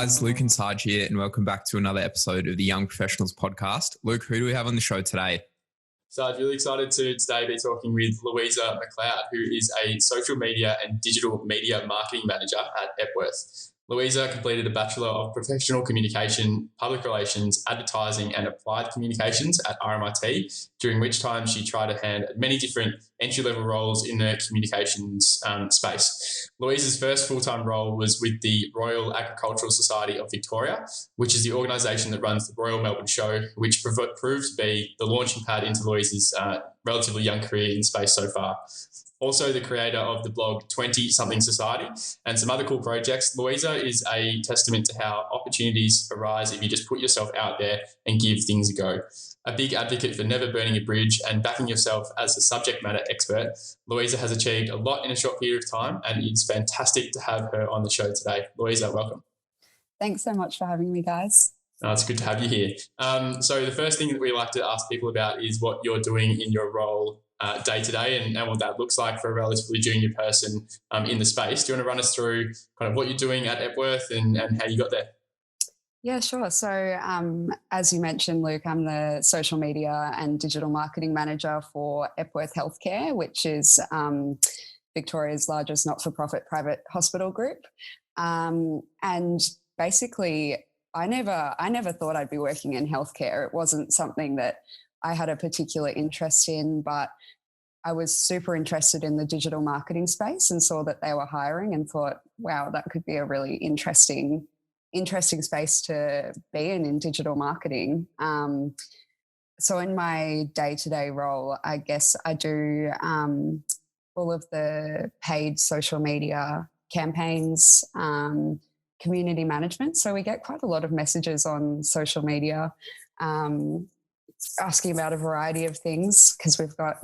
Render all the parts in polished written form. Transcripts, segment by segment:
guys, Luke and Sarge here, and welcome back to another episode of the Young Professionals podcast. Luke, who do we have on the show today? Sarge, really excited to today be talking with Louisa Macleod, who is a social media and digital media marketing manager at Epworth. Louisa completed a Bachelor of Professional Communication, Public Relations, Advertising and Applied Communications at RMIT, during which time she tried her hand at many different entry-level roles in the communications space. Louisa's first full-time role was with the Royal Agricultural Society of Victoria, which is the organisation that runs the Royal Melbourne Show, which proved to be the launching pad into Louisa's relatively young career in space so far. Also the creator of the blog 20 Something Society and some other cool projects. Louisa is a testament to how opportunities arise if you just put yourself out there and give things a go. A big advocate for never burning a bridge and backing yourself as a subject matter expert, Louisa has achieved a lot in a short period of time, and it's fantastic to have her on the show today. Louisa, welcome. Thanks so much for having me, guys. It's good to have you here. So the first thing that we like to ask people about is what you're doing in your role day to day and what that looks like for a relatively junior person in the space. Do you want to run us through kind of what you're doing at Epworth and how you got there? Yeah, sure. So as you mentioned, Luke, I'm the social media and digital marketing manager for Epworth Healthcare, which is Victoria's largest not-for-profit private hospital group. And basically, I never thought I'd be working in healthcare. It wasn't something that I had a particular interest in, but I was super interested in the digital marketing space and saw that they were hiring and thought, wow, that could be a really interesting space to be in digital marketing. So in my day-to-day role, I guess I do all of the paid social media campaigns, community management. So we get quite a lot of messages on social media asking about a variety of things because we've got,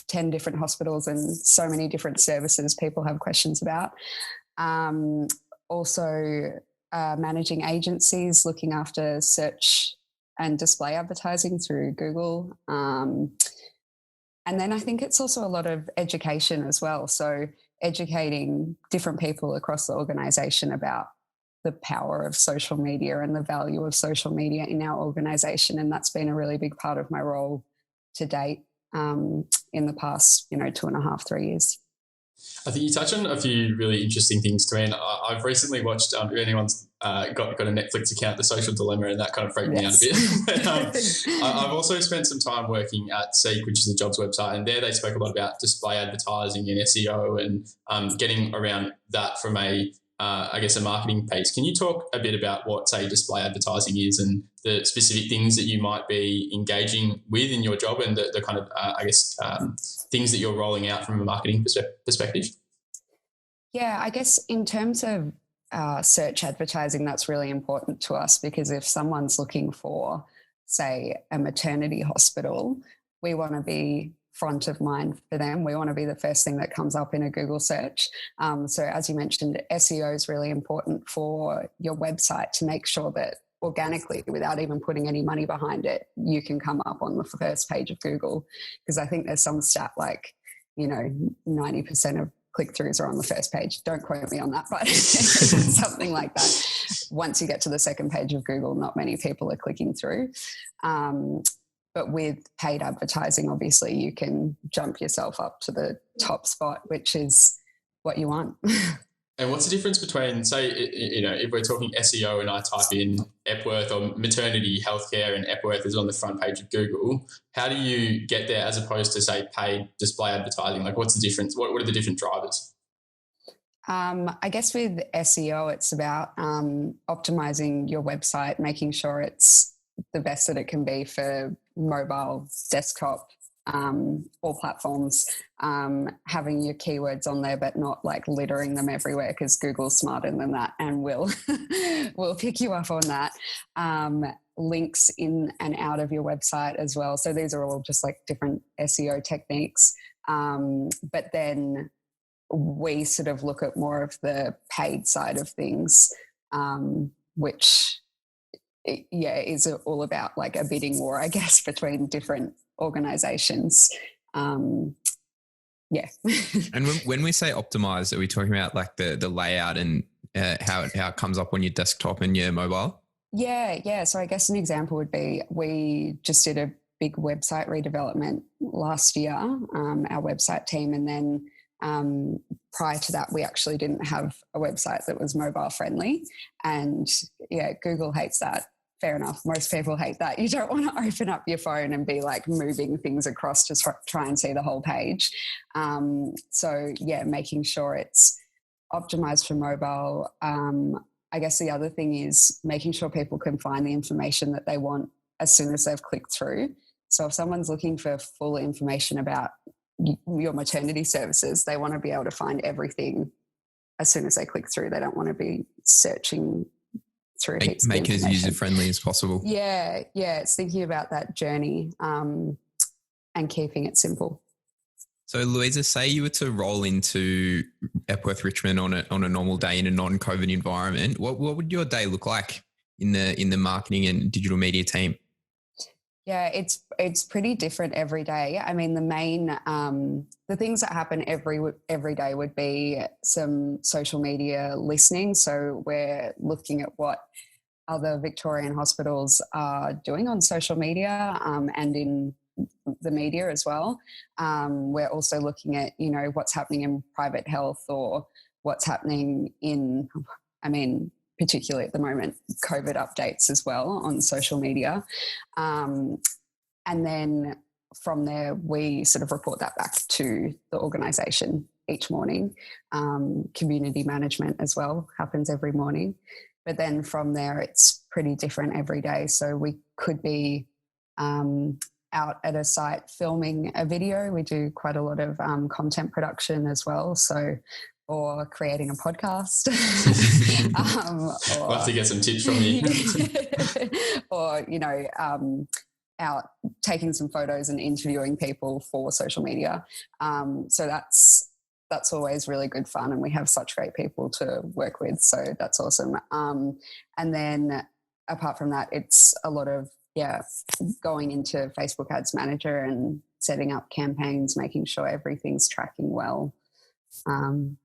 10 different hospitals and so many different services people have questions about. Also managing agencies, looking after search and display advertising through Google. And then I think it's also a lot of education as well. So educating different people across the organisation about the power of social media and the value of social media in our organisation. And that's been a really big part of my role to date in the past, 2.5, 3 years. I think you touched on a few really interesting things to me. And I've recently watched, if anyone's got a Netflix account, The Social Dilemma, and that kind of freaked me out a bit. But, I've also spent some time working at Seek, which is a jobs website, and there they spoke a lot about display advertising and SEO and getting around that from a marketing piece. Can you talk a bit about what, say, display advertising is and the specific things that you might be engaging with in your job and the kind of, things that you're rolling out from a marketing perspective? Yeah, I guess in terms of search advertising, that's really important to us because if someone's looking for, say, a maternity hospital, we want to be front of mind for them. We want to be the first thing that comes up in a Google search. So as you mentioned, SEO is really important for your website to make sure that organically, without even putting any money behind it, you can come up on the first page of Google. Because I think there's some stat like, 90% of click-throughs are on the first page. Don't quote me on that, but something like that. Once you get to the second page of Google, not many people are clicking through. But with paid advertising, obviously, you can jump yourself up to the top spot, which is what you want. And what's the difference between, say, if we're talking SEO and I type in Epworth or maternity healthcare and Epworth is on the front page of Google, how do you get there as opposed to, say, paid display advertising? Like, what's the difference? What are the different drivers? I guess with SEO, it's about optimizing your website, making sure it's the best that it can be for mobile, desktop, all platforms, having your keywords on there but not like littering them everywhere because Google's smarter than that and will pick you up on that. Links in and out of your website as well. So these are all just like different SEO techniques. But then we sort of look at more of the paid side of things, which is all about like a bidding war, I guess, between different organizations. And when we say optimize, are we talking about like the layout and how it comes up on your desktop and your mobile? Yeah. So I guess an example would be we just did a big website redevelopment last year, our website team, and then prior to that, we actually didn't have a website that was mobile friendly. And yeah, Google hates that. Fair enough. Most people hate that. You don't want to open up your phone and be like moving things across to try and see the whole page. So yeah, making sure it's optimized for mobile. I guess the other thing is making sure people can find the information that they want as soon as they've clicked through. So if someone's looking for full information about your maternity services, they want to be able to find everything as soon as they click through. They don't want to be searching through heaps of make it as information. user-friendly as possible. Yeah. It's thinking about that journey and keeping it simple. So Louisa, say you were to roll into Epworth Richmond on a normal day in a non-COVID environment, what would your day look like in the marketing and digital media team? Yeah, it's pretty different every day. I mean, the main the things that happen every day would be some social media listening. So we're looking at what other Victorian hospitals are doing on social media and in the media as well. We're also looking at, what's happening in private health or what's happening in, particularly at the moment, COVID updates as well on social media. And then from there, we sort of report that back to the organisation each morning. Community management as well happens every morning. But then from there, it's pretty different every day. So we could be out at a site filming a video. We do quite a lot of content production as well. So, or creating a podcast. We'll have to get some tips from you. Or, out taking some photos and interviewing people for social media. So that's always really good fun, and we have such great people to work with. So that's awesome. And then apart from that, it's a lot of, going into Facebook Ads Manager and setting up campaigns, making sure everything's tracking well. And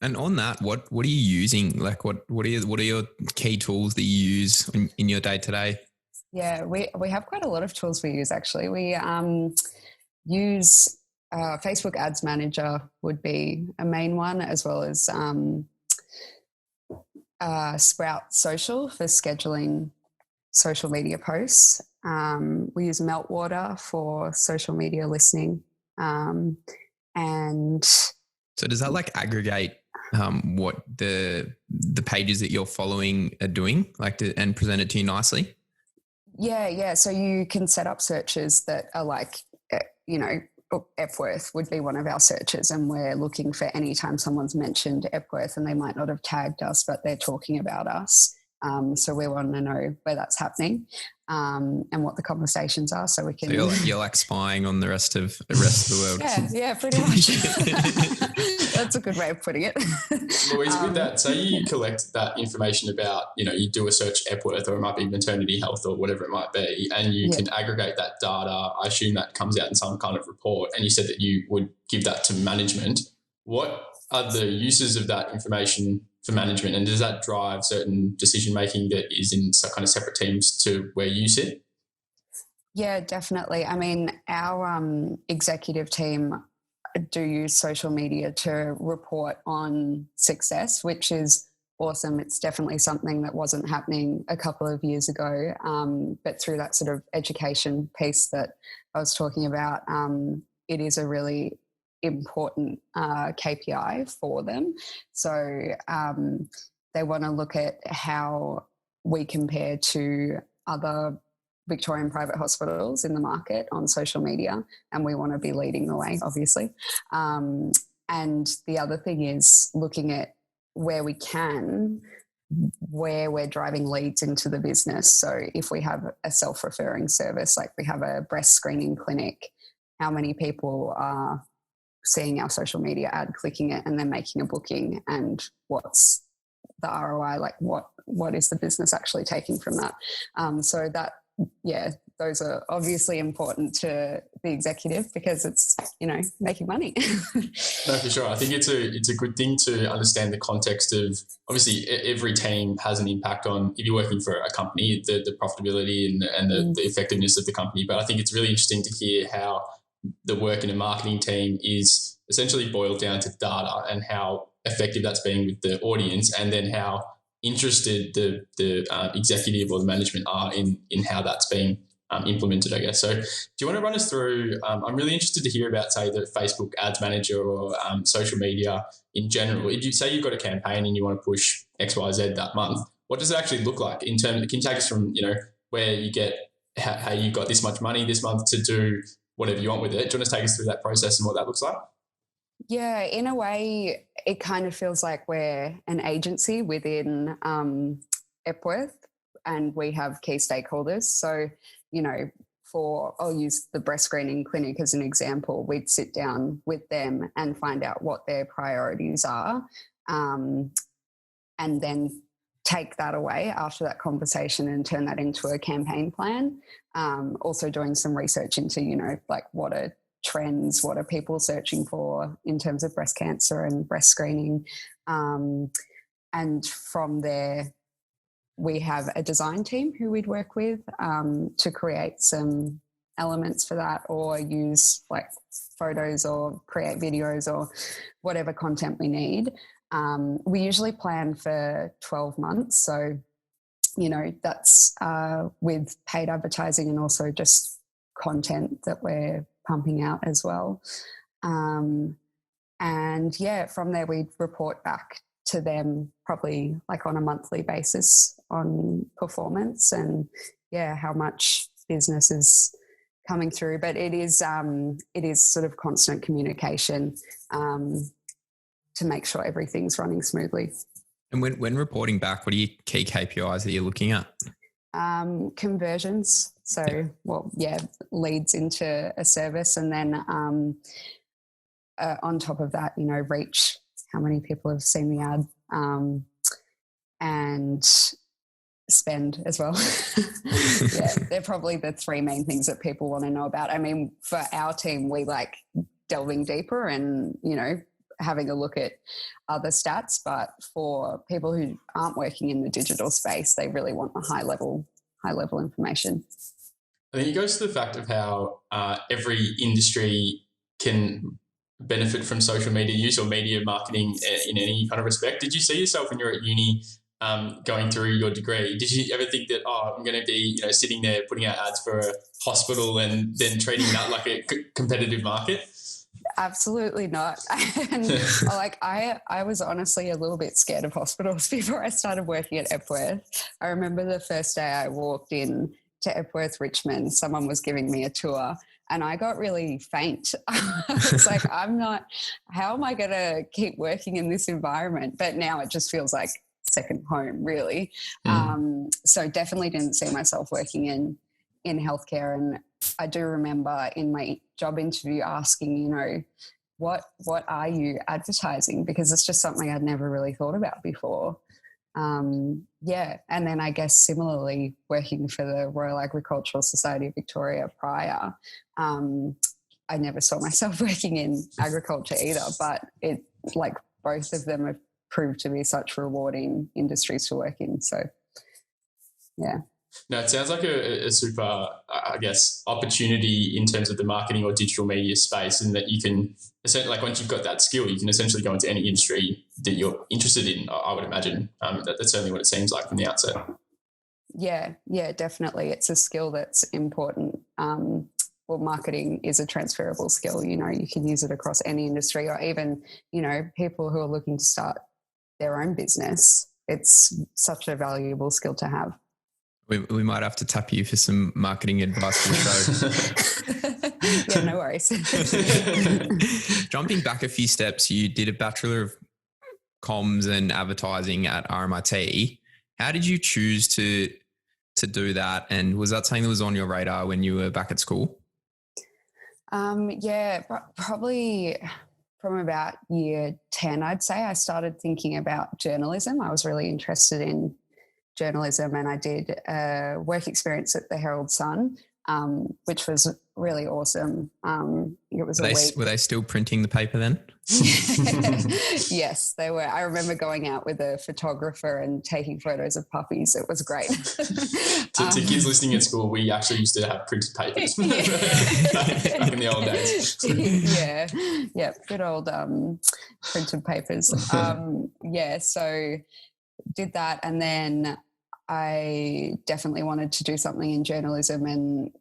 on that, what are you using? Like, what are your key tools that you use in your day to day? Yeah, we have quite a lot of tools we use actually. We use Facebook Ads Manager would be a main one, as well as Sprout Social for scheduling social media posts. We use Meltwater for social media listening. And so does that like aggregate what the pages that you're following are doing, and present it to you nicely? Yeah. So you can set up searches that are like, Epworth would be one of our searches, and we're looking for any time someone's mentioned Epworth and they might not have tagged us, but they're talking about us. So we want to know where that's happening and what the conversations are, so we can. So you're like spying on the rest of the world. Yeah, pretty much. That's a good way of putting it. Louisa, with that, say you collect that information about, you do a search Epworth, or it might be maternity health or whatever it might be, and you can aggregate that data. I assume that comes out in some kind of report, and you said that you would give that to management. What are the uses of that information for management, and does that drive certain decision making that is in some kind of separate teams to where you sit? Yeah, definitely. I mean, our executive team do use social media to report on success, which is awesome. It's definitely something that wasn't happening a couple of years ago, but through that sort of education piece that I was talking about, it is a really important KPI for them. So they want to look at how we compare to other Victorian private hospitals in the market on social media, and we want to be leading the way, obviously. And the other thing is looking at where we can, where we're driving leads into the business. So if we have a self-referring service, like we have a breast screening clinic, how many people are seeing our social media ad, clicking it, and then making a booking, and what's the ROI, like what is the business actually taking from that? So that, those are obviously important to the executive because it's, making money. No, for sure. I think it's a good thing to understand the context of, obviously every team has an impact on, if you're working for a company, the profitability and the effectiveness of the company. But I think it's really interesting to hear how the work in a marketing team is essentially boiled down to data and how effective that's been with the audience, and then how interested the executive or the management are in how that's being implemented, I guess. So do you want to run us through, I'm really interested to hear about, say, the Facebook ads manager or social media in general. If you say you've got a campaign and you want to push XYZ that month, what does it actually look like in terms, can you take us from, where you get, how you got this much money this month to do whatever you want with it? Do you want to take us through that process and what that looks like? Yeah, in a way, it kind of feels like we're an agency within Epworth, and we have key stakeholders. So, I'll use the breast screening clinic as an example. We'd sit down with them and find out what their priorities are, and then take that away after that conversation and turn that into a campaign plan. Also doing some research into, what are trends, what are people searching for in terms of breast cancer and breast screening. And from there, we have a design team who we'd work with to create some elements for that, or use like photos or create videos or whatever content we need. We usually plan for 12 months. So, that's with paid advertising and also just content that we're pumping out as well. And from there we'd report back to them probably like on a monthly basis on performance and how much business is coming through. But it is sort of constant communication to make sure everything's running smoothly. And when reporting back, what are your key KPIs that you're looking at? Conversions. So, leads into a service, and then on top of that, reach, how many people have seen the ad, and spend as well. They're probably the three main things that people want to know about. I mean, for our team, we like delving deeper and, having a look at other stats, but for people who aren't working in the digital space, they really want the high level information. I think it goes to the fact of how every industry can benefit from social media use or media marketing in any kind of respect. Did you see yourself when you were at uni going through your degree? Did you ever think that, I'm going to be sitting there putting out ads for a hospital and then treating that like a competitive market? Absolutely not. And I was honestly a little bit scared of hospitals before I started working at Epworth. I remember the first day I walked in to Epworth Richmond, someone was giving me a tour and I got really faint. It's like, how am I going to keep working in this environment? But now it just feels like second home, really. So definitely didn't see myself working in healthcare. And I do remember in my job interview asking, what are you advertising? Because it's just something I'd never really thought about before. And then I guess similarly working for the Royal Agricultural Society of Victoria prior, I never saw myself working in agriculture either, but both of them have proved to be such rewarding industries to work in. So, yeah. No, it sounds like a super, I guess, opportunity in terms of the marketing or digital media space, and that you can essentially, once you've got that skill, you can essentially go into any industry that you're interested in, I would imagine. That's certainly what it seems like from the outset. Yeah, definitely. It's a skill that's important. Marketing is a transferable skill. You can use it across any industry, or even, people who are looking to start their own business. It's such a valuable skill to have. We might have to tap you for some marketing advice for the show. Yeah, no worries. Jumping back a few steps, you did a Bachelor of Comms and Advertising at RMIT. How did you choose to do that? And was that something that was on your radar when you were back at school? Probably from about year 10, I'd say I started thinking about journalism. I was really interested in journalism, and I did a work experience at the Herald Sun which was really awesome. It was Were they still printing the paper then? Yes, they were. I remember going out with a photographer and taking photos of puppies. It was great. To kids listening at school, we actually used to have printed papers back in the old days. Yeah, good old printed papers. So did that, and then I definitely wanted to do something in journalism, and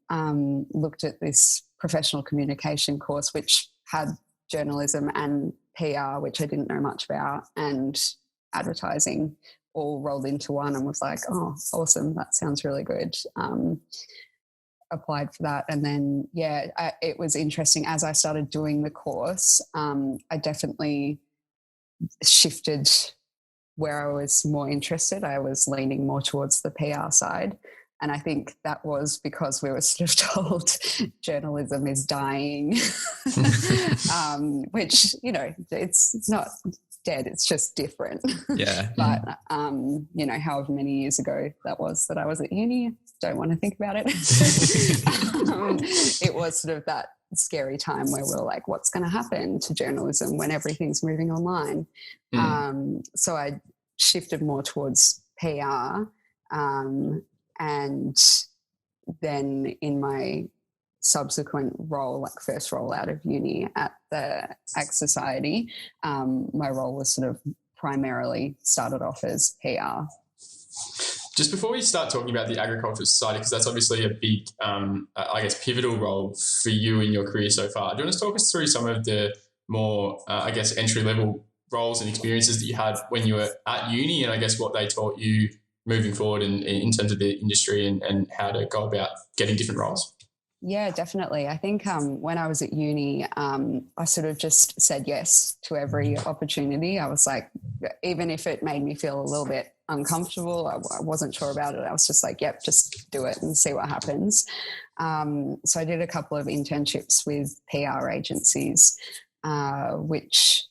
looked at this professional communication course, which had journalism and PR, which I didn't know much about, and advertising all rolled into one, and was like, oh, awesome, that sounds really good. Applied for that, and then it was interesting as I started doing the course. I definitely shifted where I was more interested. I was leaning more towards the PR side, and I think that was because we were sort of told journalism is dying, which, it's not dead, it's just different. Yeah. But however many years ago that I was at uni, don't want to think about it. It was sort of that scary time where we were like, what's going to happen to journalism when everything's moving online? So I shifted more towards PR, and then in my subsequent role, like first role out of uni at the Ag Society, my role was sort of primarily started off as PR. Just before we start talking about the Agricultural Society, because that's obviously a big, pivotal role for you in your career so far, do you want to talk us through some of the more, entry-level roles and experiences that you had when you were at uni, and I guess what they taught you moving forward in terms of the industry and how to go about getting different roles? Yeah, definitely. I think when I was at uni, I sort of just said yes to every opportunity. I was like, even if it made me feel a little bit uncomfortable, I wasn't sure about it. I was just like, yep, just do it and see what happens. So I did a couple of internships with PR agencies, which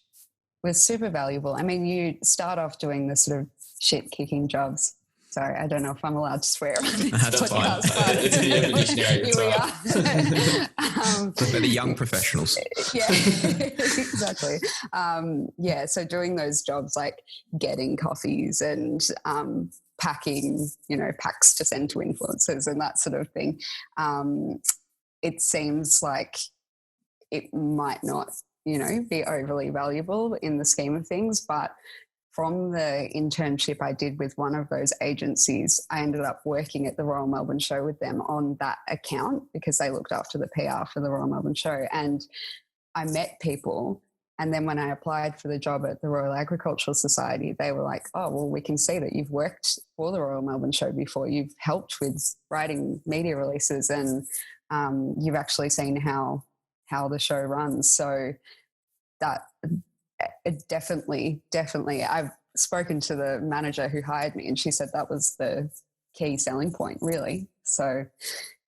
was super valuable. I mean, you start off doing the sort of shit-kicking jobs. Sorry, I don't know if I'm allowed to swear on this podcast. Fine. It's in the Urban Dictionary. Here we are. They're the young professionals. Yeah, exactly. So doing those jobs like getting coffees and packing, packs to send to influencers and that sort of thing, it seems like it might not, be overly valuable in the scheme of things, but from the internship I did with one of those agencies, I ended up working at the Royal Melbourne Show with them on that account because they looked after the PR for the Royal Melbourne Show. And I met people. And then when I applied for the job at the Royal Agricultural Society, they were like, oh, well, we can see that you've worked for the Royal Melbourne Show before. You've helped with writing media releases and you've actually seen how the show runs. So that definitely. I've spoken to the manager who hired me and she said that was the key selling point, really. So,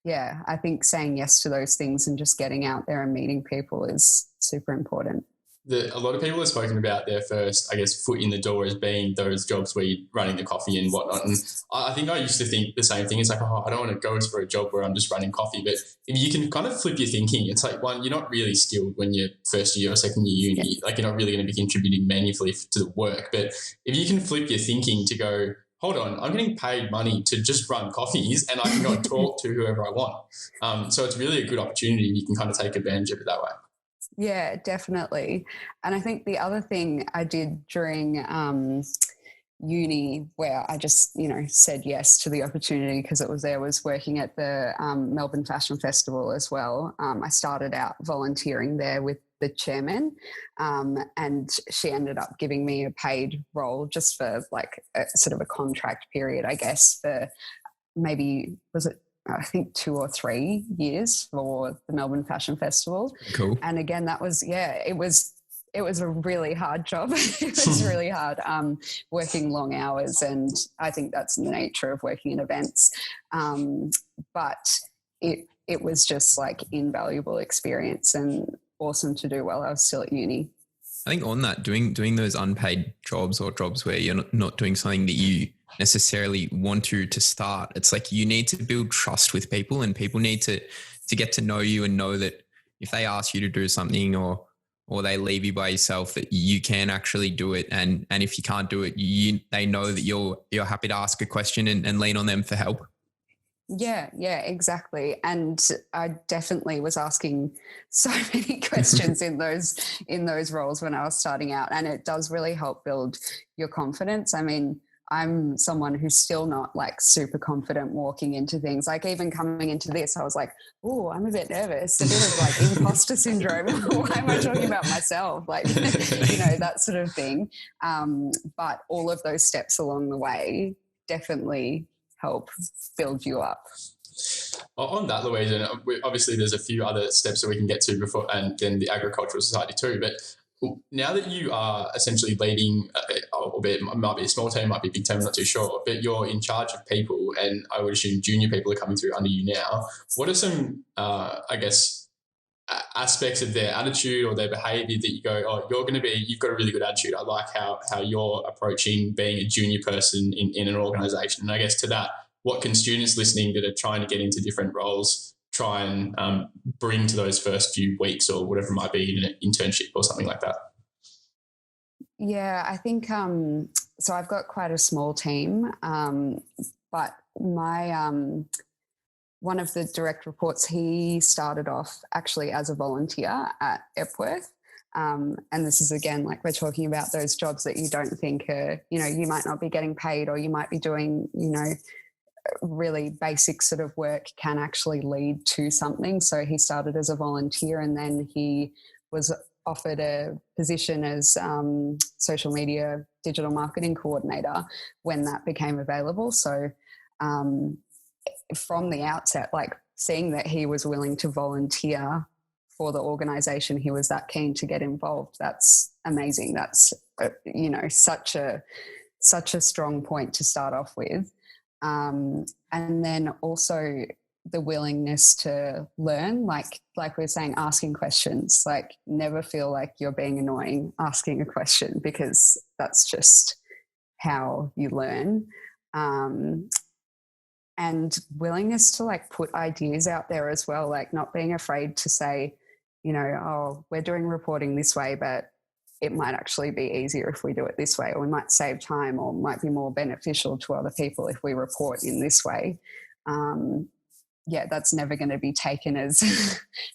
yeah, I think saying yes to those things and just getting out there and meeting people is super important. A lot of people have spoken about their first, foot in the door as being those jobs where you're running the coffee and whatnot. And I think I used to think the same thing. It's like, I don't want to go for a job where I'm just running coffee. But if you can kind of flip your thinking, it's like, one, you're not really skilled when you're first year or second year uni. Like, you're not really going to be contributing meaningfully to the work. But if you can flip your thinking to go, hold on, I'm getting paid money to just run coffees and I can go and talk to whoever I want. So it's really a good opportunity if you can kind of take advantage of it that way. Yeah, definitely. And I think the other thing I did during uni where I just, said yes to the opportunity because it was there was working at the Melbourne Fashion Festival as well. I started out volunteering there with the chairman and she ended up giving me a paid role just for like a sort of a contract period, I guess, for maybe, I think 2 or 3 years for the Melbourne Fashion Festival. Cool. And again, that was, it was a really hard job. It was really hard working long hours. And I think that's the nature of working in events. But it was just like invaluable experience and awesome to do while I was still at uni. I think on that, doing those unpaid jobs or jobs where you're not doing something that you necessarily want to start. It's like you need to build trust with people, and people need to get to know you and know that if they ask you to do something or they leave you by yourself, that you can actually do it. And if you can't do it, they know that you're happy to ask a question and lean on them for help. Yeah, exactly. And I definitely was asking so many questions in those roles when I was starting out, and it does really help build your confidence. I mean, I'm someone who's still not like super confident walking into things. Like even coming into this, I was like, oh, I'm a bit nervous, a bit of like imposter syndrome. Why am I talking about myself? Like, that sort of thing. But all of those steps along the way definitely help build you up. On that, Louisa, obviously there's a few other steps that we can get to before, and then the agricultural society too. But now that you are essentially leading, albeit it might be a small team, might be a big team, I'm not too sure, but you're in charge of people, and I would assume junior people are coming through under you now. What are some, aspects of their attitude or their behaviour that you go, oh, you've got a really good attitude. I like how you're approaching being a junior person in an organisation. And I guess to that, what can students listening that are trying to get into different roles try and bring to those first few weeks or whatever it might be in an internship or something like that? Yeah, I think so I've got quite a small team, but my one of the direct reports, he started off actually as a volunteer at Epworth. And this is, again, like we're talking about those jobs that you don't think are, you might not be getting paid, or you might be doing, really basic sort of work can actually lead to something. So he started as a volunteer, and then he was offered a position as social media digital marketing coordinator when that became available. So from the outset, like seeing that he was willing to volunteer for the organisation, he was that keen to get involved. That's amazing. That's such a strong point to start off with. And then also the willingness to learn, like we were saying, asking questions. Like never feel like you're being annoying asking a question, because that's just how you learn. And willingness to like put ideas out there as well, like not being afraid to say, oh, we're doing reporting this way, but it might actually be easier if we do it this way, or we might save time, or might be more beneficial to other people if we report in this way. That's never going to be taken as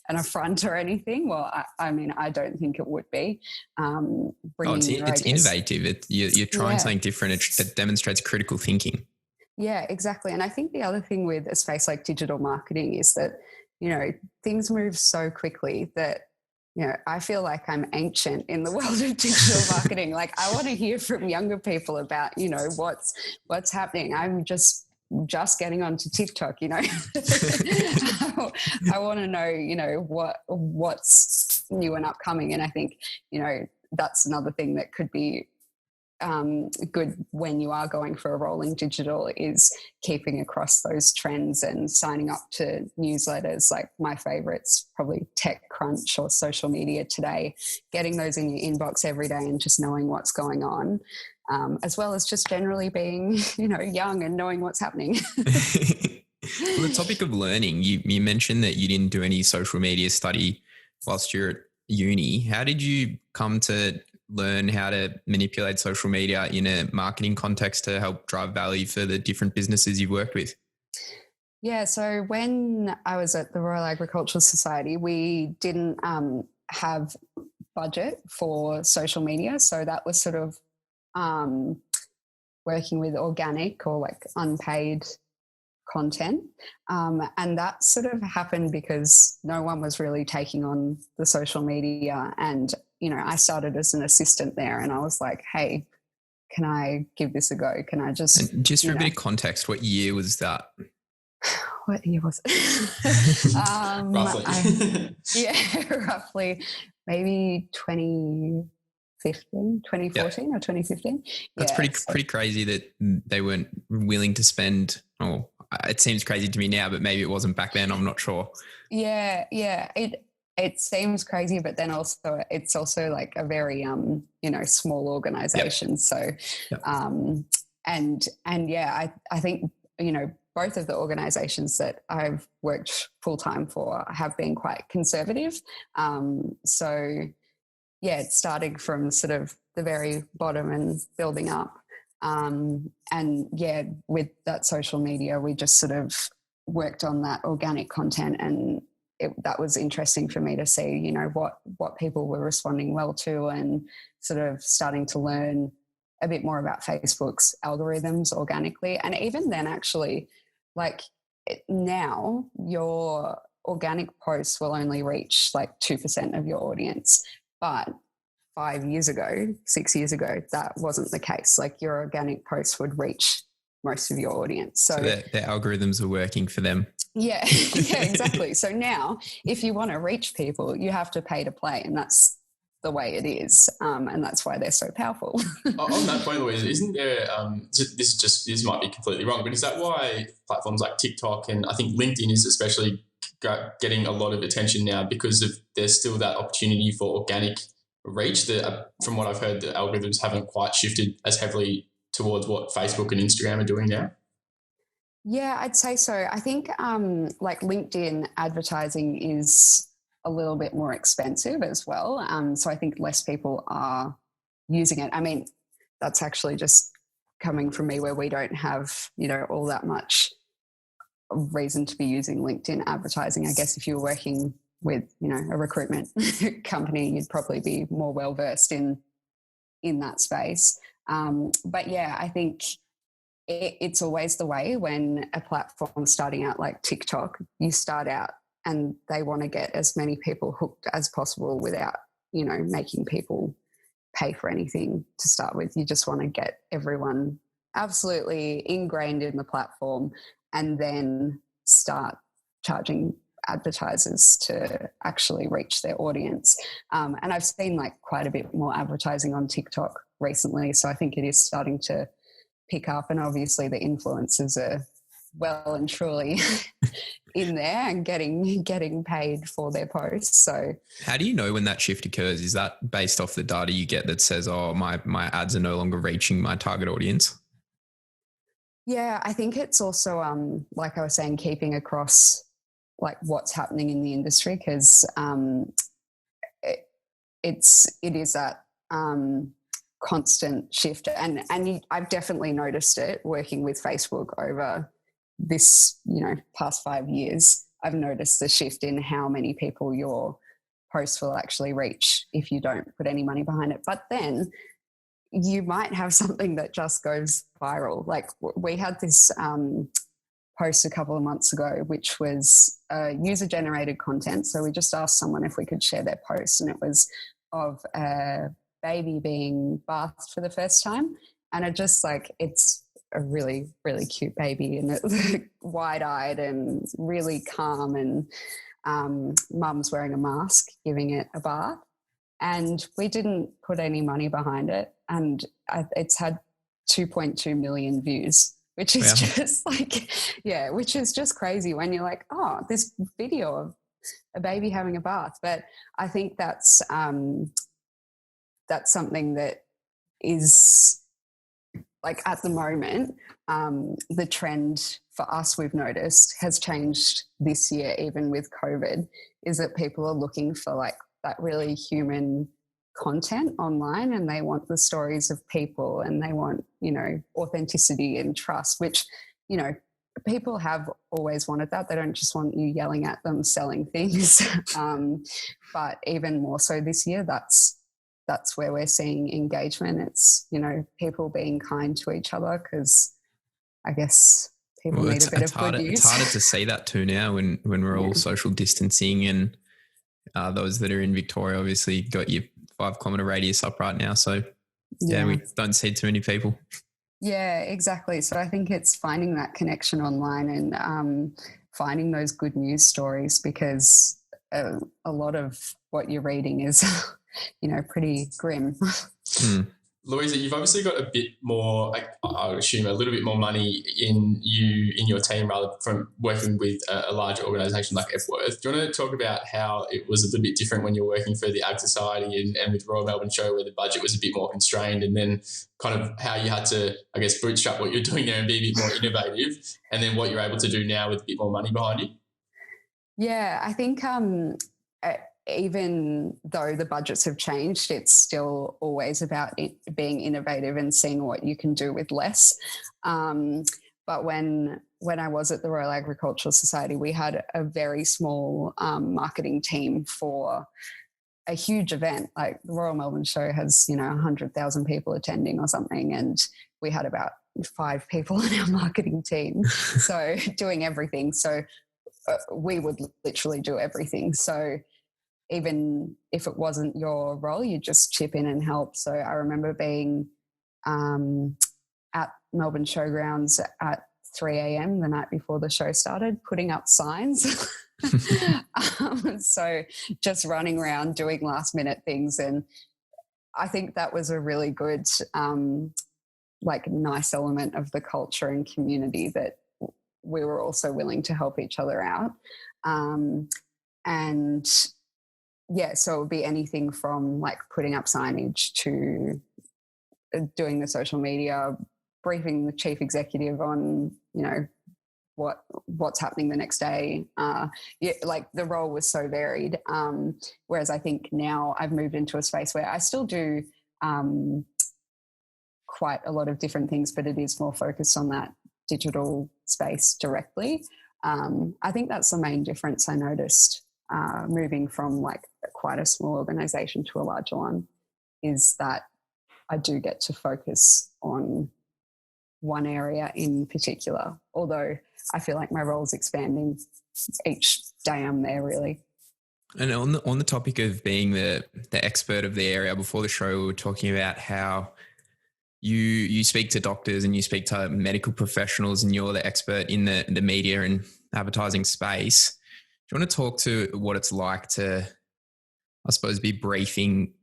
an affront or anything. Well, I mean, I don't think it would be. It's innovative. You're trying something different. It demonstrates critical thinking. Yeah, exactly. And I think the other thing with a space like digital marketing is that, things move so quickly that, I feel like I'm ancient in the world of digital marketing. Like I want to hear from younger people about, what's happening. I'm just getting onto TikTok, I want to know, what's new and upcoming. And I think, that's another thing that could be good when you are going for a role in digital, is keeping across those trends and signing up to newsletters. Like my favorites, probably TechCrunch or Social Media Today, getting those in your inbox every day and just knowing what's going on, as well as just generally being, young and knowing what's happening. On the topic of learning, you mentioned that you didn't do any social media study whilst you're at uni. How did you come to learn how to manipulate social media in a marketing context to help drive value for the different businesses you've worked with? Yeah, so when I was at the Royal Agricultural Society, we didn't have budget for social media. So that was sort of working with organic or like unpaid content. And that sort of happened because no one was really taking on the social media. And, I started as an assistant there, and I was like, hey, can I give this a go? Can I just... And just for a bit of context, what year was that? What year was it? Roughly. Roughly. Maybe 2014 or 2015. That's pretty crazy that they weren't willing to spend... Oh, it seems crazy to me now, but maybe it wasn't back then. I'm not sure. Yeah. It seems crazy, but then also it's also like a very small organization. Yep. So yeah, I think, you know, both of the organizations that I've worked full-time for have been quite conservative. So yeah, it's starting from sort of the very bottom and building up. And yeah, with that social media, we just sort of worked on that organic content, and that was interesting for me to see, you know, what people were responding well to, and sort of starting to learn a bit more about Facebook's algorithms organically. And even then, actually, like now your organic posts will only reach like 2% of your audience. But 5 years ago, 6 years ago, that wasn't the case. Like your organic posts would reach most of your audience. So their algorithms are working for them. Yeah, yeah, exactly. So now if you want to reach people, you have to pay to play, and that's the way it is. And that's why they're so powerful. On that point, Louisa, isn't there, this might be completely wrong, but is that why platforms like TikTok and I think LinkedIn is especially getting a lot of attention now, because there's still that opportunity for organic reach? From what I've heard, the algorithms haven't quite shifted as heavily towards what Facebook and Instagram are doing now. Yeah, I'd say so. I think like LinkedIn advertising is a little bit more expensive as well. So I think less people are using it. I mean, that's actually just coming from me, where we don't have, you know, all that much reason to be using LinkedIn advertising. I guess if you were working with, you know, a recruitment company, you'd probably be more well versed in that space. But yeah, I think it's always the way when a platform's starting out like TikTok. You start out and they want to get as many people hooked as possible without, you know, making people pay for anything to start with. You just want to get everyone absolutely ingrained in the platform and then start charging advertisers to actually reach their audience. And I've seen like quite a bit more advertising on TikTok recently. So I think it is starting to pick up, and obviously the influencers are well and truly in there and getting paid for their posts. So how do you know when that shift occurs? Is that based off the data you get that says, oh, my ads are no longer reaching my target audience? Yeah, I think it's also like I was saying, keeping across like what's happening in the industry, because it is that constant shift, and I've definitely noticed it working with Facebook over this, you know, past 5 years. I've noticed the shift in how many people your post will actually reach if you don't put any money behind it. But then you might have something that just goes viral. Like we had this post a couple of months ago, which was user-generated content. So we just asked someone if we could share their post, and it was of a baby being bathed for the first time. And it just like, it's a really, really cute baby, and it's wide-eyed and really calm, and mum's wearing a mask giving it a bath. And we didn't put any money behind it, and it's had 2.2 million views, which is just like, yeah, which is just crazy when you're like, oh, this video of a baby having a bath. But I think that's something that is like, at the moment, the trend for us, we've noticed, has changed this year, even with COVID, is that people are looking for like that really human content online, and they want the stories of people, and they want, you know, authenticity and trust, which, you know, people have always wanted that. They don't just want you yelling at them selling things. But even more so this year, that's where we're seeing engagement. It's, you know, people being kind to each other, because I guess people need a bit of good news. It's harder to see that too now when we're all social distancing, and those that are in Victoria obviously got your 5 kilometre radius up right now. So yeah, we don't see too many people. Yeah, exactly. So I think it's finding that connection online, and finding those good news stories, because a lot of what you're reading is, you know, pretty grim. Louisa, you've obviously got a bit more, I would assume, a little bit more money in your team rather from working with a larger organisation like Epworth. Do you want to talk about how it was a little bit different when you were working for the Ag Society and with Royal Melbourne Show, where the budget was a bit more constrained, and then kind of how you had to, I guess, bootstrap what you're doing there and be a bit more innovative, and then what you're able to do now with a bit more money behind you? Yeah, I think even though the budgets have changed, it's still always about being innovative and seeing what you can do with less. But when I was at the Royal Agricultural Society, we had a very small marketing team for a huge event. Like the Royal Melbourne Show has, 100,000 people attending or something, and we had about 5 people in our marketing team, so doing everything. So we would literally do everything. So even if it wasn't your role, you just chip in and help. So I remember being at Melbourne Showgrounds at 3 a.m. the night before the show started, putting up signs. So just running around doing last minute things. And I think that was a really good, nice element of the culture and community, that we were also willing to help each other out. And yeah, so it would be anything from like putting up signage to doing the social media, briefing the chief executive on, what's happening the next day. The role was so varied. Whereas I think now I've moved into a space where I still do quite a lot of different things, but it is more focused on that digital space directly. I think that's the main difference I noticed moving from like quite a small organisation to a larger one, is that I do get to focus on one area in particular, although I feel like my role's expanding each day I'm there, really. And on the topic of being the expert of the area, before the show we were talking about how you speak to doctors and you speak to medical professionals and you're the expert in the media and advertising space. Do you want to talk to what it's like to, I suppose, be briefing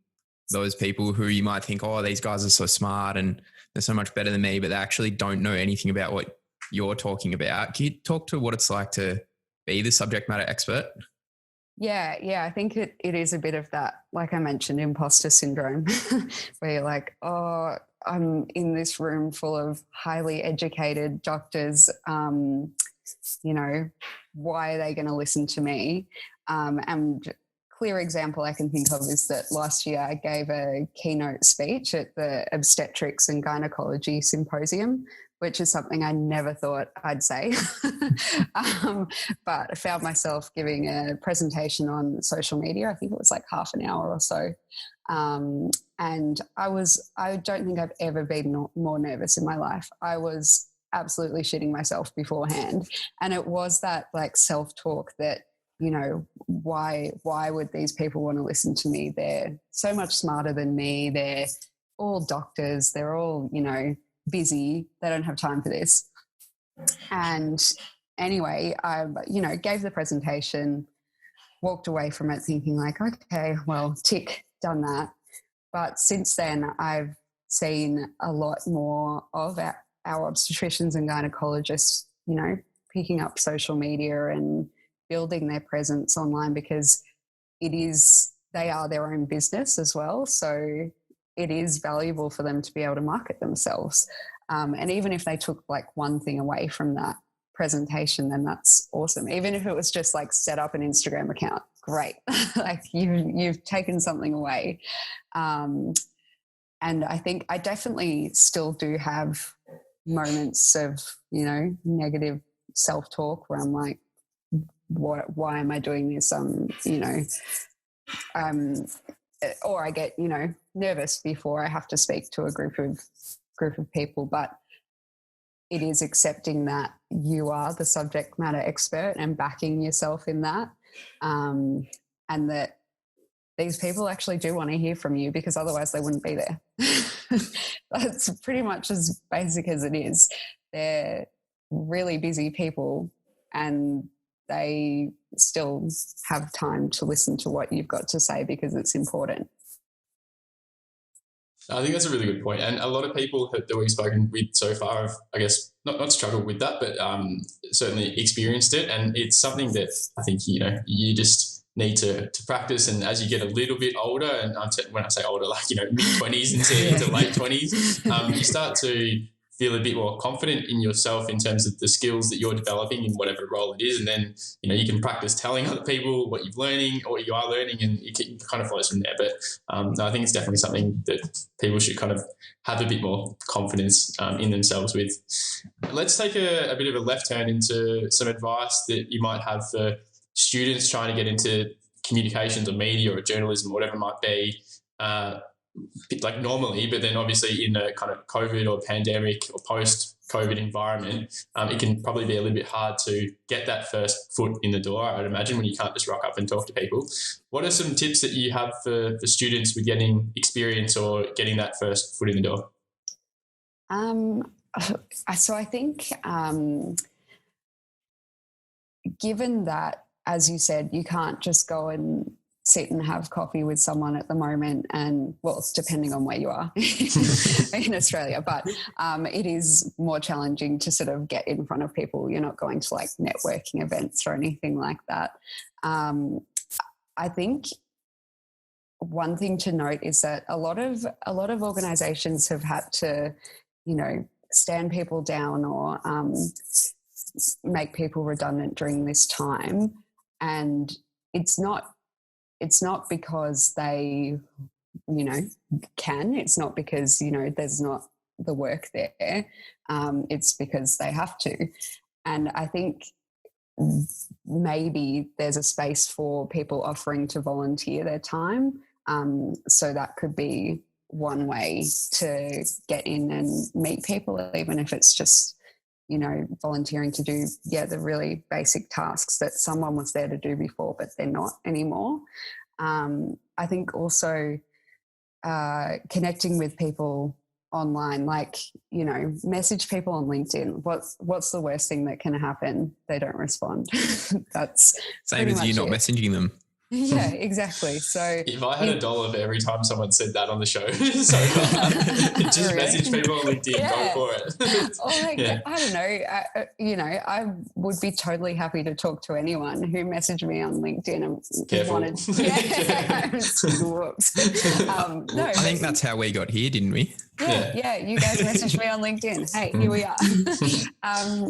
those people who you might think, oh, these guys are so smart and they're so much better than me, but they actually don't know anything about what you're talking about? Can you talk to what it's like to be the subject matter expert? Yeah, I think it is a bit of that, like I mentioned, imposter syndrome, where you're like, oh, I'm in this room full of highly educated doctors, why are they going to listen to me? And clear example I can think of is that last year I gave a keynote speech at the Obstetrics and Gynecology Symposium, which is something I never thought I'd say. But I found myself giving a presentation on social media. I think it was like half an hour or so. And I don't think I've ever been more nervous in my life. I was absolutely shitting myself beforehand. And it was that like self-talk that, why would these people want to listen to me? They're so much smarter than me. They're all doctors. They're all, busy. They don't have time for this. And anyway, I, gave the presentation, walked away from it thinking like, okay, well, tick, done that. But since then, I've seen a lot more of our obstetricians and gynecologists, picking up social media and building their presence online, because they are their own business as well. So it is valuable for them to be able to market themselves. And even if they took like one thing away from that presentation, then that's awesome. Even if it was just like set up an Instagram account, great. Like you've taken something away. And I think I definitely still do have moments of, negative self-talk where I'm like, why am I doing this? Or I get, nervous before I have to speak to a group of people, but it is accepting that you are the subject matter expert and backing yourself in that, and that these people actually do want to hear from you, because otherwise they wouldn't be there. That's pretty much as basic as it is. They're really busy people and they still have time to listen to what you've got to say because it's important. I think that's a really good point. And a lot of people that we've spoken with so far have, I guess, not struggled with that, but certainly experienced it. And it's something that I think, you just need to practice. And as you get a little bit older, and when I say older, like, mid-20s into late 20s, you start to feel a bit more confident in yourself in terms of the skills that you're developing in whatever role it is. And then, you can practice telling other people what you're learning or what you are learning, and it kind of flows from there. But I think it's definitely something that people should kind of have a bit more confidence in themselves with. Let's take a bit of a left turn into some advice that you might have for students trying to get into communications or media or journalism or whatever it might be, like normally, but then obviously in a kind of COVID or pandemic or post-COVID environment, it can probably be a little bit hard to get that first foot in the door, I'd imagine, when you can't just rock up and talk to people. What are some tips that you have for students with getting experience or getting that first foot in the door? So I think given that, as you said, you can't just go and sit and have coffee with someone at the moment, and well, it's depending on where you are in Australia, but it is more challenging to sort of get in front of people. You're not going to like networking events or anything like that. I think one thing to note is that a lot of organisations have had to, stand people down or make people redundant during this time, and it's not because they, can. It's not because, there's not the work there. It's because they have to. And I think maybe there's a space for people offering to volunteer their time. So that could be one way to get in and meet people, even if it's just, volunteering to do, the really basic tasks that someone was there to do before, but they're not anymore. I think also connecting with people online, like, message people on LinkedIn. What's the worst thing that can happen? They don't respond. That's same as you not messaging them. Yeah, exactly. So if I had $1 for every time someone said that on the show, so just message people on LinkedIn, go for it. I don't know. I would be totally happy to talk to anyone who messaged me on LinkedIn and wanted. Yeah, whoops. No, I think that's how we got here, didn't we? Yeah. You guys messaged me on LinkedIn. Hey, here we are.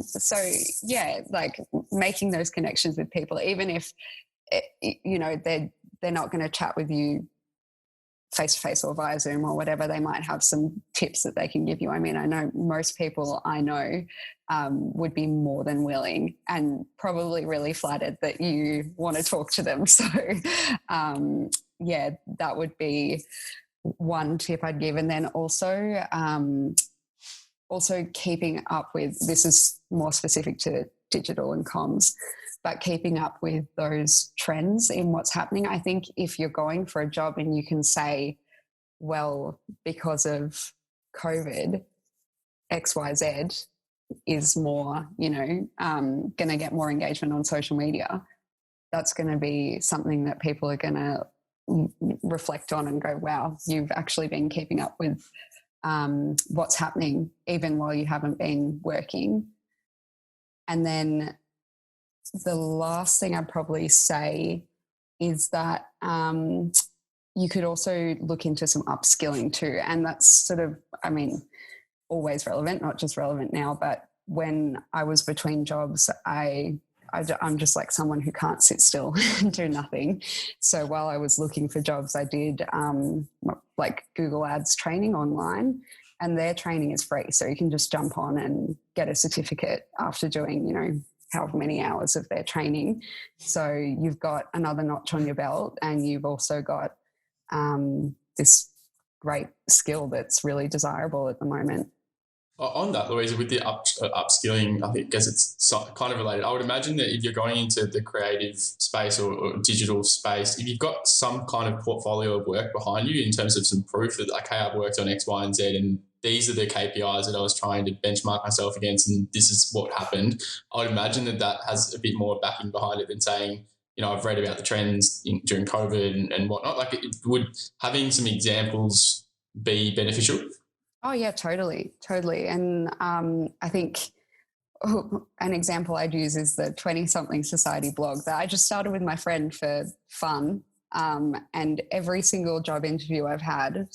So yeah, like making those connections with people, even if they're not going to chat with you face to face or via Zoom or whatever. They might have some tips that they can give you. I mean, I know most people I know would be more than willing and probably really flattered that you want to talk to them. So that would be one tip I'd give. And then also keeping up with, this is more specific to digital and comms, but keeping up with those trends in what's happening. I think if you're going for a job and you can say, well, because of COVID, XYZ is more, going to get more engagement on social media, that's going to be something that people are going to reflect on and go, wow, you've actually been keeping up with what's happening even while you haven't been working. And then the last thing I'd probably say is that you could also look into some upskilling too. And that's sort of, always relevant, not just relevant now, but when I was between jobs, I'm just like someone who can't sit still and do nothing. So while I was looking for jobs, I did like Google Ads training online, and their training is free. So you can just jump on and get a certificate after doing, however many hours of their training. So you've got another notch on your belt, and you've also got this great skill that's really desirable at the moment. On that, Louisa, with the upskilling, I think, because it's kind of related, I would imagine that if you're going into the creative space or digital space, if you've got some kind of portfolio of work behind you in terms of some proof that, like, hey, I've worked on X, Y, and Z, and these are the KPIs that I was trying to benchmark myself against, and this is what happened, I would imagine that has a bit more backing behind it than saying, I've read about the trends during COVID and whatnot. Like, having some examples be beneficial? Oh yeah, totally. And I think an example I'd use is the 20-something society blog that I just started with my friend for fun. And every single job interview I've had,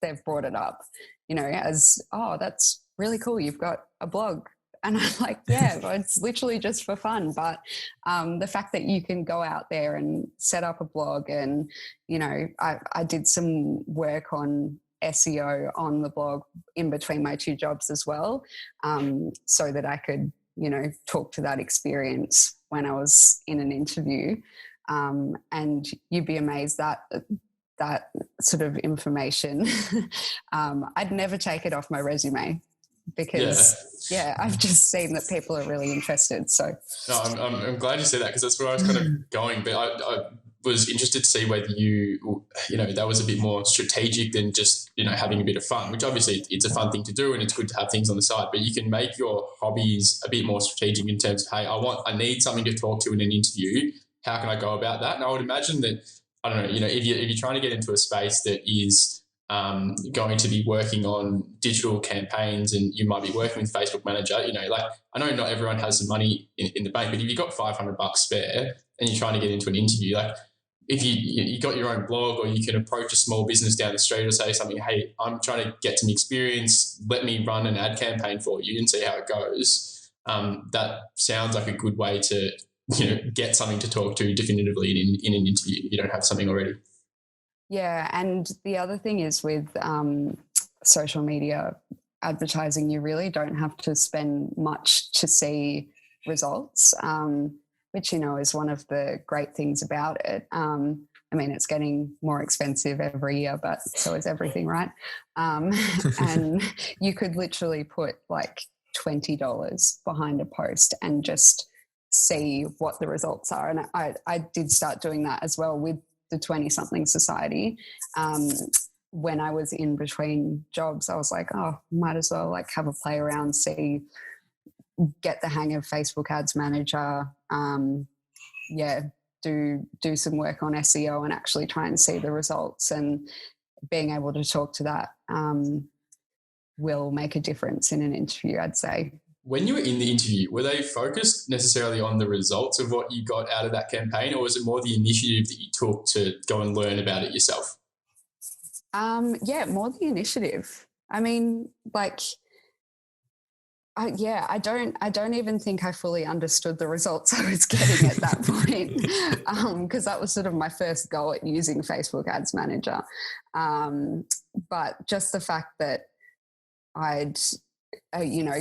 they've brought it up, as, oh, that's really cool. You've got a blog. And I'm like, yeah, well, it's literally just for fun. But the fact that you can go out there and set up a blog and, I did some work on SEO on the blog in between my two jobs as well, so that I could, talk to that experience when I was in an interview. And you'd be amazed that sort of information, I'd never take it off my resume because, I've just seen that people are really interested. So, no, I'm glad you said that because that's where I was kind of going. But I was interested to see whether that was a bit more strategic than just, having a bit of fun, which obviously it's a fun thing to do and it's good to have things on the side, but you can make your hobbies a bit more strategic in terms of, hey, I need something to talk to in an interview. How can I go about that? And I would imagine that, I don't know, if you're trying to get into a space that is going to be working on digital campaigns and you might be working with Facebook Manager, I know not everyone has some money in the bank, but if you've got $500 spare and you're trying to get into an interview, if you got your own blog, or you can approach a small business down the street or say something, hey, I'm trying to get some experience, let me run an ad campaign for you and see how it goes. That sounds like a good way to get something to talk to definitively in an interview if you don't have something already. Yeah, and the other thing is with social media advertising, you really don't have to spend much to see results, which, is one of the great things about it. It's getting more expensive every year, but so is everything, right? And you could literally put like $20 behind a post and just see what the results are. And I did start doing that as well with the 20-something society. When I was in between jobs, I was like, oh, might as well have a play around, get the hang of Facebook Ads Manager, do some work on SEO and actually try and see the results, and being able to talk to that will make a difference in an interview, I'd say. When you were in the interview, were they focused necessarily on the results of what you got out of that campaign, or was it more the initiative that you took to go and learn about it yourself? More the initiative. I don't even think I fully understood the results I was getting at that point, because that was sort of my first go at using Facebook Ads Manager. But just the fact that I'd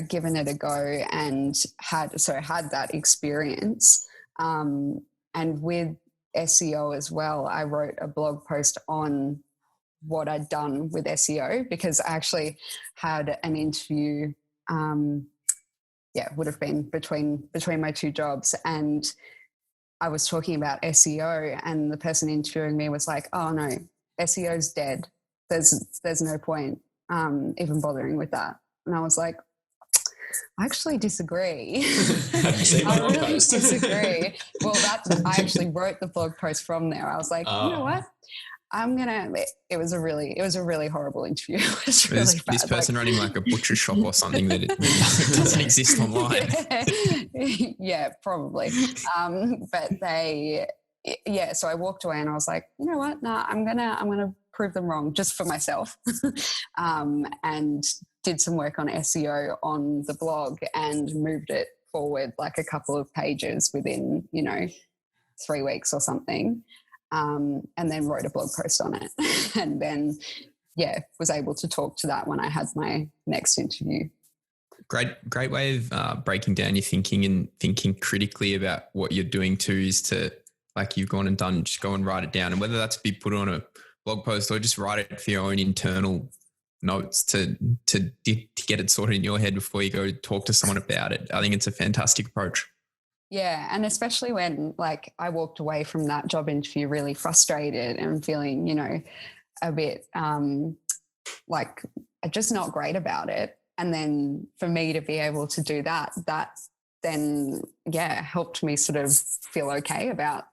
given it a go and had that experience. And with SEO as well, I wrote a blog post on what I'd done with SEO, because I actually had an interview, would have been between my two jobs, and I was talking about SEO, and the person interviewing me was like, oh no, SEO's dead. There's no point even bothering with that. And I was like, I actually disagree. I really disagree. Well, I actually wrote the blog post from there. I was like, you know what? It was a really horrible interview. It was really bad. This person running like a butcher shop or something that it doesn't exist online. Yeah, probably. But so I walked away and I was like, you know what? No, I'm gonna prove them wrong just for myself. And did some work on SEO on the blog and moved it forward like a couple of pages within, 3 weeks or something. And then wrote a blog post on it. And then, was able to talk to that when I had my next interview. Great way of breaking down your thinking and thinking critically about what you're doing too, is to, like you've gone and done, just go and write it down. And whether that's be put on a blog post or just write it for your own internal notes to get it sorted in your head before you go talk to someone about it. I think it's a fantastic approach. Yeah, and especially when I walked away from that job interview really frustrated and feeling, a bit just not great about it. And then for me to be able to do that then, helped me sort of feel okay about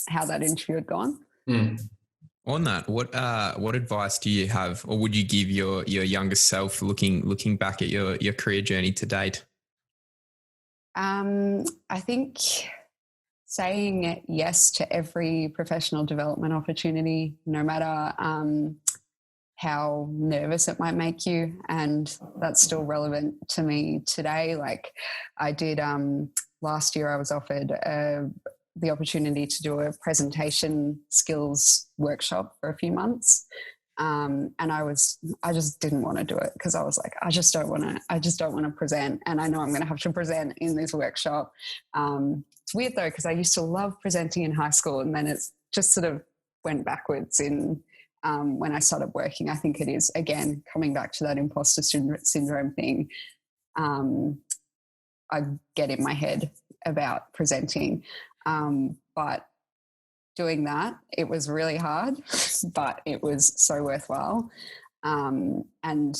how that interview had gone. Mm. On that, what advice do you have, or would you give your younger self looking back at your career journey to date? I think saying yes to every professional development opportunity, no matter how nervous it might make you, and that's still relevant to me today. Like I did last year, I was offered the opportunity to do a presentation skills workshop for a few months. And I just didn't want to do it because I was like, I just don't want to present. And I know I'm going to have to present in this workshop. It's weird though, because I used to love presenting in high school, and then it's just sort of went backwards in when I started working. I think it is, again, coming back to that imposter syndrome thing. I get in my head about presenting. But doing that, it was really hard, but it was so worthwhile. And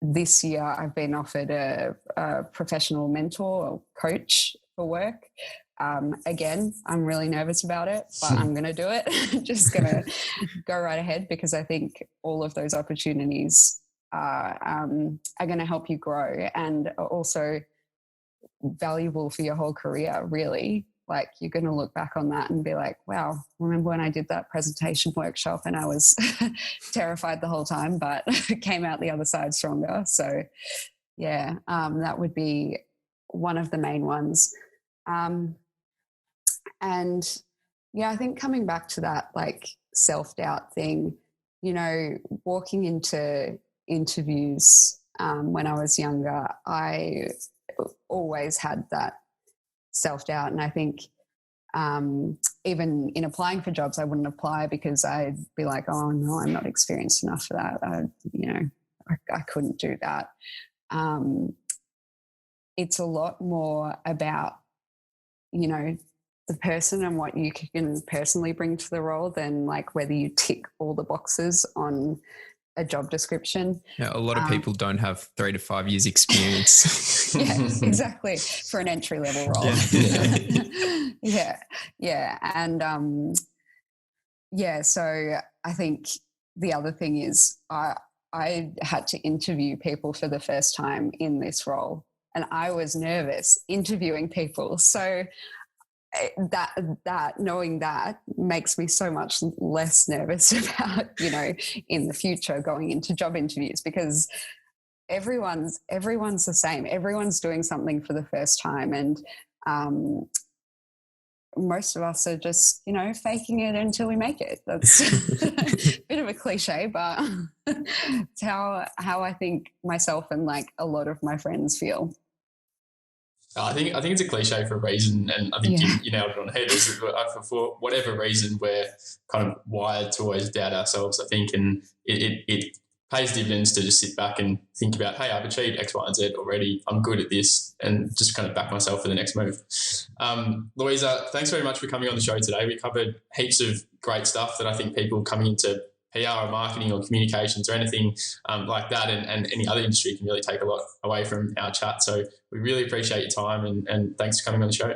this year I've been offered a professional mentor or coach for work. Again, I'm really nervous about it, but I'm going to do it. Just going to go right ahead, because I think all of those opportunities are going to help you grow and are also valuable for your whole career, really. Like you're going to look back on that and be like, wow, remember when I did that presentation workshop and I was terrified the whole time, but came out the other side stronger. So yeah, that would be one of the main ones. And yeah, I think coming back to that like self-doubt thing, you know, walking into interviews when I was younger, I always had that self-doubt. And I think even in applying for jobs, I wouldn't apply because I'd be like, oh no, I'm not experienced enough for that. I couldn't do that. It's a lot more about, you know, the person and what you can personally bring to the role than like whether you tick all the boxes on a job description. Yeah, a lot of people don't have 3 to 5 years experience. Yeah, exactly. For an entry level role. Yeah. And so I think the other thing is I had to interview people for the first time in this role, and I was nervous interviewing people. So that knowing that makes me so much less nervous about, you know, in the future going into job interviews, because everyone's the same. Everyone's doing something for the first time, and most of us are just, you know, faking it until we make it. That's a bit of a cliche, but it's how I think myself and like a lot of my friends feel. I think it's a cliche for a reason, and I think you nailed it on the head. For whatever reason, we're kind of wired to always doubt ourselves, I think, and it pays dividends to just sit back and think about, hey, I've achieved X, Y, and Z already. I'm good at this, and just kind of back myself for the next move. Louisa, thanks very much for coming on the show today. We covered heaps of great stuff that I think people coming into PR or marketing or communications or anything like that, and any other industry can really take a lot away from our chat. So we really appreciate your time, and thanks for coming on the show.